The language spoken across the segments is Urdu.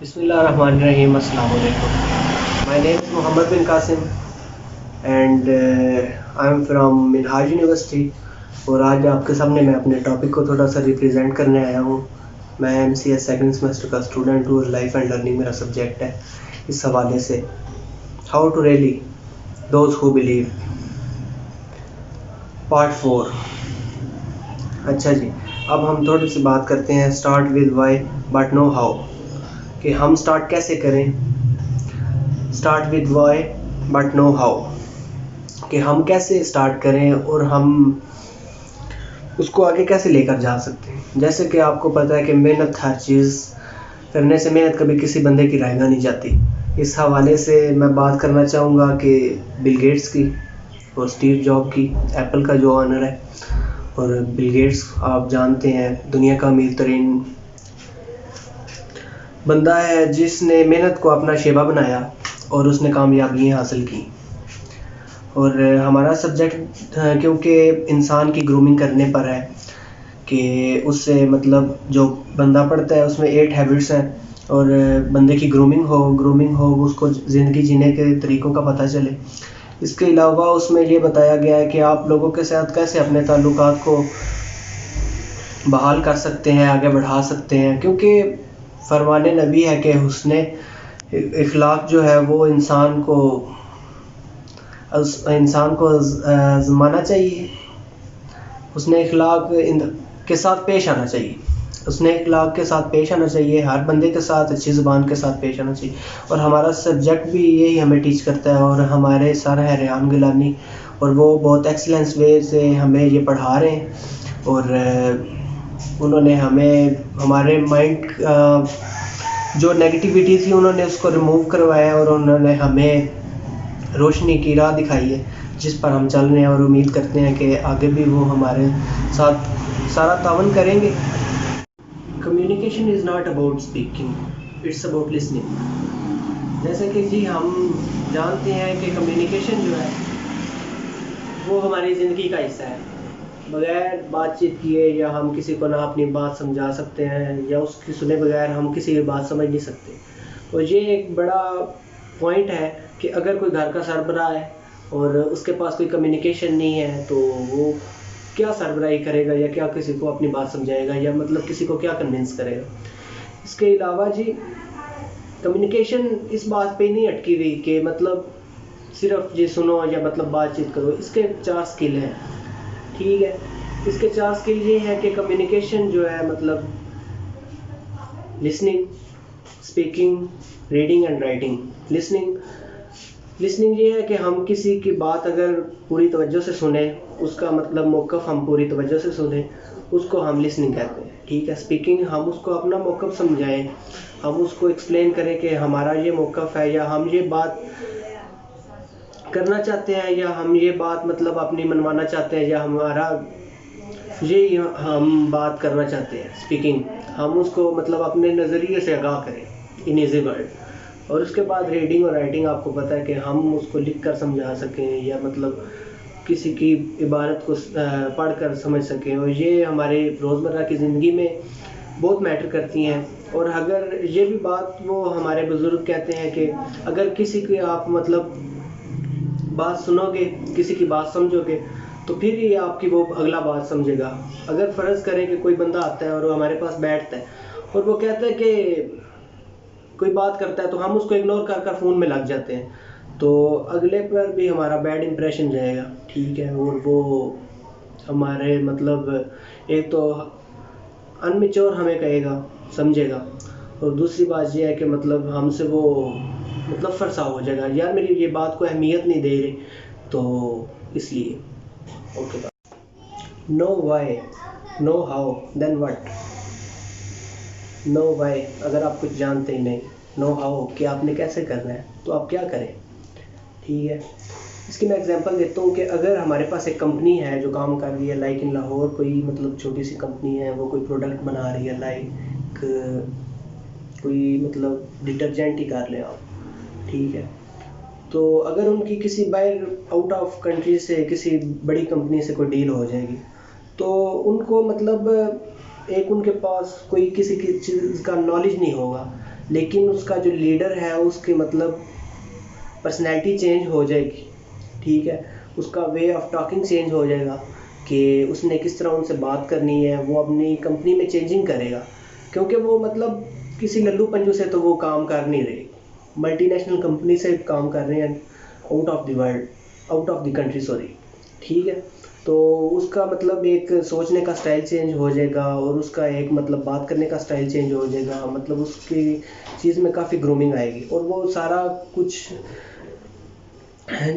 بسم اللہ الرحمن الرحیم. السلام علیکم. My name is Muhammad bin Qasim and I am from Minhaj University. اور آج آپ کے سامنے میں اپنے ٹاپک کو تھوڑا سا ریپریزینٹ کرنے آیا ہوں. میں MCA سیکنڈ سیمسٹر کا اسٹوڈنٹ ہوں اور لائف اینڈ لرننگ میرا سبجیکٹ ہے. اس حوالے سے how to really those who believe part 4. اچھا جی, اب ہم تھوڑی سی بات کرتے ہیں start with why but know how, کہ ہم سٹارٹ کیسے کریں. Start with why but know how, کہ ہم کیسے سٹارٹ کریں اور ہم اس کو آگے کیسے لے کر جا سکتے ہیں. جیسے کہ آپ کو پتہ ہے کہ محنت ہر چیز کرنے سے محنت کبھی کسی بندے کی رائے گاہ نہیں جاتی. اس حوالے سے میں بات کرنا چاہوں گا کہ بل گیٹس کی اور اسٹیو جاب کی, ایپل کا جو آنر ہے. اور بل گیٹس آپ جانتے ہیں دنیا کا امیر ترین بندہ ہے جس نے محنت کو اپنا شیبہ بنایا اور اس نے کامیابیاں حاصل کی. اور ہمارا سبجیکٹ کیونکہ انسان کی گرومنگ کرنے پر ہے کہ اس سے مطلب جو بندہ پڑھتا ہے اس میں 8 ہیبٹس ہیں اور بندے کی گرومنگ ہو اس کو زندگی جینے کے طریقوں کا پتہ چلے. اس کے علاوہ اس میں یہ بتایا گیا ہے کہ آپ لوگوں کے ساتھ کیسے اپنے تعلقات کو بحال کر سکتے ہیں, آگے بڑھا سکتے ہیں. کیونکہ فرمان نبی ہے کہ حسن اخلاق جو ہے وہ انسان کو آزمانا چاہیے, حسن اخلاق کے ساتھ پیش آنا چاہیے. حسن اخلاق کے ساتھ پیش آنا چاہیے, ہر بندے کے ساتھ اچھی زبان کے ساتھ پیش آنا چاہیے. اور ہمارا سبجیکٹ بھی یہی ہمیں ٹیچ کرتا ہے. اور ہمارے سر ہیں ریحان گیلانی, اور وہ بہت ایکسلنس وے سے ہمیں یہ پڑھا رہے ہیں. اور انہوں نے ہمیں ہمارے مائنڈ جو نیگیٹیوٹی تھی انہوں نے اس کو ریموو کروایا اور انہوں نے ہمیں روشنی کی راہ دکھائی ہے جس پر ہم چل رہے ہیں. اور امید کرتے ہیں کہ آگے بھی وہ ہمارے ساتھ سارا تعاون کریں گے. Communication is not about speaking, it's about listening. جیسے کہ جی ہم جانتے ہیں کہ کمیونیکیشن جو ہے وہ ہماری زندگی کا حصہ ہے. بغیر بات چیت کیے یا ہم کسی کو نہ اپنی بات سمجھا سکتے ہیں یا اس کی سنے بغیر ہم کسی کی بات سمجھ نہیں سکتے. اور یہ ایک بڑا پوائنٹ ہے کہ اگر کوئی گھر کا سربراہ ہے اور اس کے پاس کوئی کمیونیکیشن نہیں ہے تو وہ کیا سربراہی کرے گا یا کیا کسی کو اپنی بات سمجھائے گا یا مطلب کسی کو کیا کنونس کرے گا. اس کے علاوہ جی کمیونیکیشن اس بات پہ نہیں اٹکی ہوئی کہ مطلب صرف جی سنو یا مطلب بات چیت کرو. اس کے 4 اسکل ہیں, ٹھیک ہے. اس کے 4 اسکل یہ ہے کہ کمیونیکیشن جو ہے مطلب listening, speaking, reading and writing. Listening یہ ہے کہ ہم کسی کی بات اگر پوری توجہ سے سنیں, اس کا مطلب موقف ہم پوری توجہ سے سنیں, اس کو ہم لسننگ کہتے ہیں, ٹھیک ہے. اسپیکنگ ہم اس کو اپنا موقف سمجھائیں, ہم اس کو ایکسپلین کریں کہ ہمارا یہ موقف ہے یا ہم یہ بات کرنا چاہتے ہیں یا ہم یہ بات مطلب اپنی منوانا چاہتے ہیں یا ہمارا یہ ہم بات کرنا چاہتے ہیں. اسپیکنگ ہم اس کو مطلب اپنے نظریے سے آگاہ کریں ان ایزی ورڈ. اور اس کے بعد ریڈنگ اور رائٹنگ آپ کو پتہ ہے کہ ہم اس کو لکھ کر سمجھا سکیں یا مطلب کسی کی عبارت کو پڑھ کر سمجھ سکیں. اور یہ ہمارے روزمرہ کی زندگی میں بہت میٹر کرتی ہیں. اور اگر یہ بھی بات وہ ہمارے بزرگ کہتے ہیں کہ اگر کسی کی آپ مطلب بات سنو گے, کسی کی بات سمجھو گے تو پھر ہی آپ کی وہ اگلا بات سمجھے گا. اگر فرض کریں کہ کوئی بندہ آتا ہے اور وہ ہمارے پاس بیٹھتا ہے اور وہ کہتا ہے کہ کوئی بات کرتا ہے تو ہم اس کو اگنور کر فون میں لگ جاتے ہیں تو اگلے پر بھی ہمارا بیڈ امپریشن جائے گا, ٹھیک ہے. اور وہ ہمارے مطلب ایک تو ان میچور ہمیں کہے گا, سمجھے گا. اور دوسری بات یہ ہے کہ مطلب ہم سے وہ مطلب فرسا ہو جائے گا, یار میری یہ بات کو اہمیت نہیں دے رہے. تو اس لیے okay. Know why, know how, then what. Know why اگر آپ کچھ جانتے ہی نہیں, نو ہاؤ کہ آپ نے کیسے کرنا ہے تو آپ کیا کریں, ٹھیک ہے. اس کی میں ایگزامپل دیتا ہوں کہ اگر ہمارے پاس ایک کمپنی ہے جو کام کر رہی ہے, لائک ان لاہور کوئی مطلب چھوٹی سی کمپنی ہے, وہ کوئی پروڈکٹ بنا رہی ہے, لائک کوئی مطلب ڈٹرجنٹ ہی کر لیں آپ, ٹھیک ہے. تو اگر ان کی کسی باہر آؤٹ آف کنٹری سے کسی بڑی کمپنی سے کوئی ڈیل ہو جائے گی تو ان کو مطلب ایک ان کے پاس کوئی کسی کی چیز کا نالج نہیں ہوگا لیکن اس کا جو لیڈر ہے اس کی مطلب پرسنالٹی چینج ہو جائے گی، ٹھیک ہے، اس کا وے آف ٹاکنگ چینج ہو جائے گا کہ اس نے کس طرح ان سے بات کرنی ہے، وہ اپنی کمپنی میں چینجنگ کرے گا، کیونکہ وہ مطلب کسی للو پنجو سے تو وہ کام کر نہیں رہے، ملٹی نیشنل کمپنی سے کام کر رہے ہیں، out of the world, out of the country sorry, ٹھیک ہے، تو اس کا مطلب ایک سوچنے کا سٹائل چینج ہو جائے گا، اور اس کا ایک مطلب بات کرنے کا سٹائل چینج ہو جائے گا، مطلب اس کی چیز میں کافی گرومنگ آئے گی، اور وہ سارا کچھ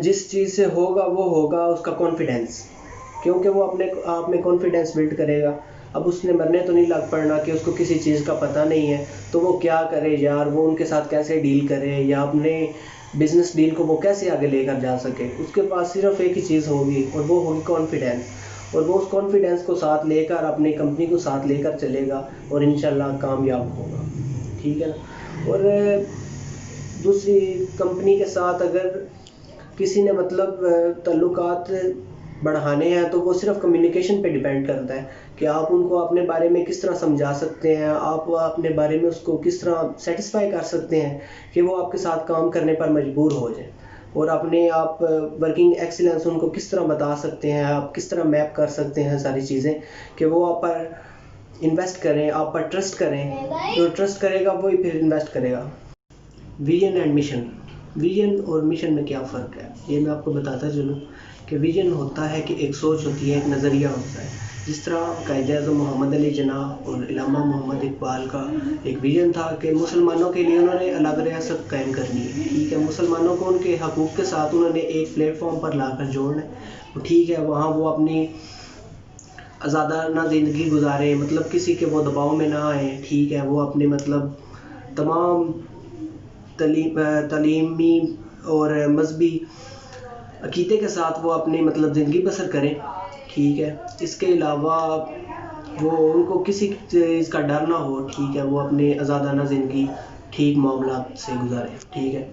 جس چیز سے ہوگا وہ ہوگا اس کا کانفیڈینس، کیونکہ وہ اپنے آپ میں کانفیڈینس بلڈ کرے گا۔ اب اس نے مرنے تو نہیں لگ پڑنا کہ اس کو کسی چیز کا پتہ نہیں ہے، تو وہ کیا کرے یار، وہ ان کے ساتھ کیسے ڈیل کرے، یا اپنے بزنس ڈیل کو وہ کیسے آگے لے کر جا سکے۔ اس کے پاس صرف ایک ہی چیز ہوگی، اور وہ ہوگی کانفیڈینس، اور وہ اس کانفیڈینس کو ساتھ لے کر اپنی کمپنی کو ساتھ لے کر چلے گا، اور انشاءاللہ کامیاب ہوگا، ٹھیک ہے نا۔ اور دوسری کمپنی کے ساتھ اگر کسی نے مطلب تعلقات بڑھانے ہیں تو وہ صرف کمیونیکیشن پہ ڈیپینڈ کرتا ہے کہ آپ ان کو اپنے بارے میں کس طرح سمجھا سکتے ہیں، آپ اپنے بارے میں اس کو کس طرح سیٹسفائی کر سکتے ہیں کہ وہ آپ کے ساتھ کام کرنے پر مجبور ہو جائیں، اور اپنے آپ ورکنگ ایکسیلنس ان کو کس طرح بتا سکتے ہیں، آپ کس طرح میپ کر سکتے ہیں ساری چیزیں کہ وہ آپ پر انویسٹ کریں، آپ پر ٹرسٹ کریں، جو ٹرسٹ کرے گا وہی پھر انویسٹ کرے گا۔ ویژن اینڈ مشن، ویژن اور مشن میں کیا فرق ہے یہ میں آپ کو بتاتا چلوں کہ ویژن ہوتا ہے کہ ایک سوچ ہوتی ہے، ایک نظریہ ہوتا ہے، جس طرح قائد اعظم محمد علی جناح اور علامہ محمد اقبال کا ایک ویژن تھا کہ مسلمانوں کے لیے انہوں نے الگ ریاست قائم کرنی ہے، ٹھیک ہے، مسلمانوں کو ان کے حقوق کے ساتھ انہوں نے ایک پلیٹ فارم پر لا کر جوڑنا ہے، ٹھیک ہے، وہاں وہ اپنی آزادانہ زندگی گزارے، مطلب کسی کے وہ دباؤ میں نہ آئیں، ٹھیک ہے، وہ اپنے مطلب تمام تعلیمی اور مذہبی عقیدے کے ساتھ وہ اپنی مطلب زندگی بسر کریں، ٹھیک ہے، اس کے علاوہ وہ ان کو کسی چیز کا ڈر نہ ہو، ٹھیک ہے، وہ اپنی آزادانہ زندگی ٹھیک معاملات سے گزاریں، ٹھیک ہے۔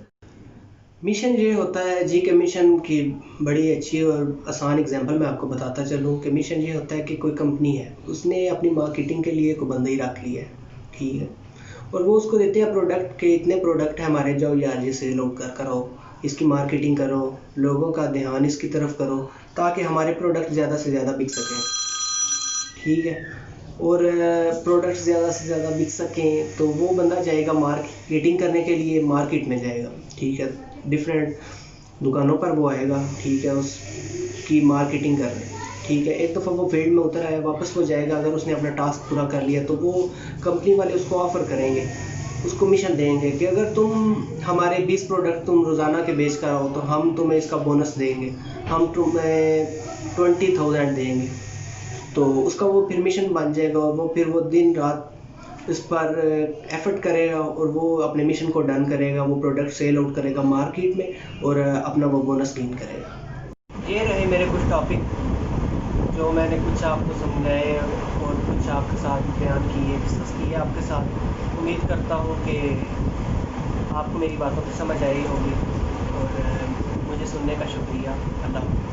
مشن یہ ہوتا ہے جی کہ مشن کی بڑی اچھی اور آسان اگزامپل میں آپ کو بتاتا چلوں کہ مشن یہ ہوتا ہے کہ کوئی کمپنی ہے، اس نے اپنی مارکیٹنگ کے لیے کوئی بندہ ہی رکھ لیا ہے، ٹھیک ہے، اور وہ اس کو دیتے ہیں پروڈکٹ کہ اتنے پروڈکٹ ہیں ہمارے، جاؤ یار یہ سیل آؤٹ کر آؤ، اس کی مارکیٹنگ کرو، لوگوں کا دھیان اس کی طرف کرو تاکہ ہمارے پروڈکٹ زیادہ سے زیادہ بک سکیں، ٹھیک ہے، اور پروڈکٹ زیادہ سے زیادہ بک سکیں تو وہ بندہ جائے گا مارکیٹنگ کرنے کے لیے، مارکیٹ میں جائے گا، ٹھیک ہے، ڈفرینٹ دکانوں پر وہ آئے گا، ٹھیک ہے، اس کی مارکیٹنگ کر رہے ہیں، ٹھیک ہے، ایک دفعہ وہ فیلڈ میں اتر آیا، واپس وہ جائے گا، اگر اس نے اپنا ٹاسک پورا کر لیا تو وہ کمپنی والے اس کو آفر کریں گے، اس کو مشن دیں گے کہ اگر تم ہمارے 20 پروڈکٹ تم روزانہ کے بیچ کر آؤ تو ہم تمہیں اس کا بونس دیں گے، ہم تمہیں 20,000 دیں گے، تو اس کا وہ پھر مشن بن جائے گا، اور وہ پھر وہ دن رات اس پر ایفرٹ کرے گا، اور وہ اپنے مشن کو ڈن کرے گا، وہ پروڈکٹ سیل آؤٹ کرے گا مارکیٹ میں، اور اپنا وہ بونس گین کرے گا۔ یہ رہے میرے کچھ ٹاپک جو میں نے کچھ آپ کو سمجھائے اور کچھ آپ کے ساتھ بیان کیے، ڈسکس کیے آپ کے ساتھ۔ امید کرتا ہوں کہ آپ کو میری باتوں کی سمجھ آئی ہوگی، اور مجھے سننے کا شکریہ۔ اللہ حافظ۔